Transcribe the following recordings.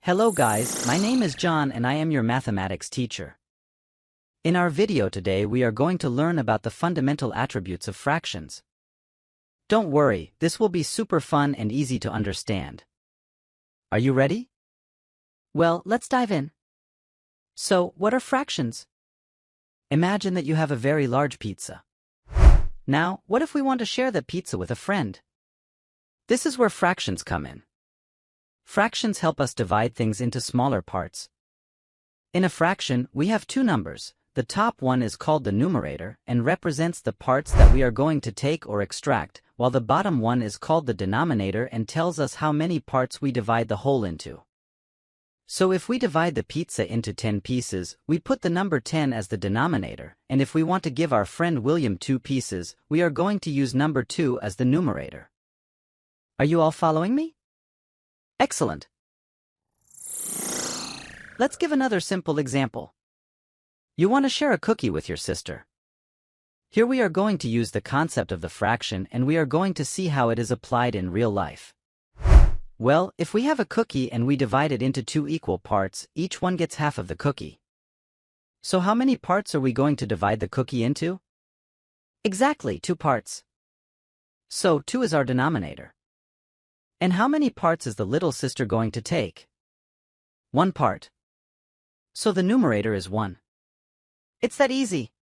Hello guys, my name is John and I am your mathematics teacher. In our video today we are going to learn about the fundamental attributes of fractions. Don't worry, this will be super fun and easy to understand. Are you ready? Well, let's dive in. So, what are fractions? Imagine that you have a very large pizza. Now, what if we want to share that pizza with a friend? This is where fractions come in. Fractions help us divide things into smaller parts. In a fraction, we have two numbers. The top one is called the numerator and represents the parts that we are going to take or extract, while the bottom one is called the denominator and tells us how many parts we divide the whole into. So if we divide the pizza into 10 pieces, we put the number 10 as the denominator, and if we want to give our friend William 2 pieces, we are going to use number 2 as the numerator. Are you all following me? Excellent. Let's give another simple example. You want to share a cookie with your sister. Here we are going to use the concept of the fraction and we are going to see how it is applied in real life. Well, if we have a cookie and we divide it into 2 equal parts, each one gets half of the cookie. So how many parts are we going to divide the cookie into? Exactly, 2 parts. So 2 is our denominator. And how many parts is the little sister going to take? 1 part. So the numerator is 1. It's that easy.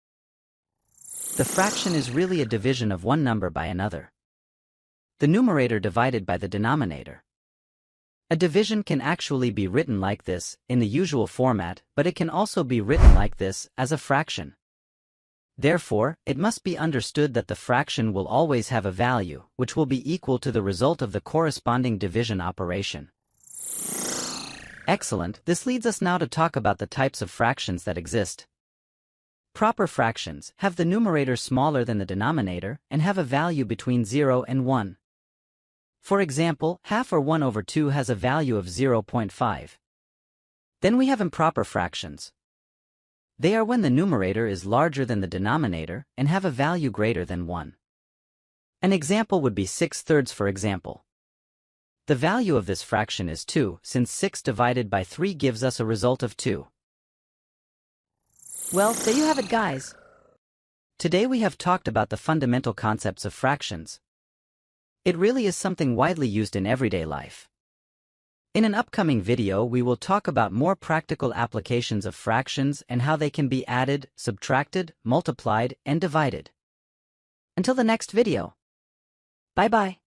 The fraction is really a division of one number by another. The numerator divided by the denominator. A division can actually be written like this, in the usual format, but it can also be written like this, as a fraction. Therefore, it must be understood that the fraction will always have a value, which will be equal to the result of the corresponding division operation. Excellent, this leads us now to talk about the types of fractions that exist. Proper fractions have the numerator smaller than the denominator and have a value between 0 and 1. For example, half or 1 over 2 has a value of 0.5. Then we have improper fractions. They are when the numerator is larger than the denominator and have a value greater than 1. An example would be 6/3 for example. The value of this fraction is 2, since 6 divided by 3 gives us a result of 2. Well, there you have it, guys. Today we have talked about the fundamental concepts of fractions. It really is something widely used in everyday life. In an upcoming video we will talk about more practical applications of fractions and how they can be added, subtracted, multiplied, and divided. Until the next video. Bye-bye.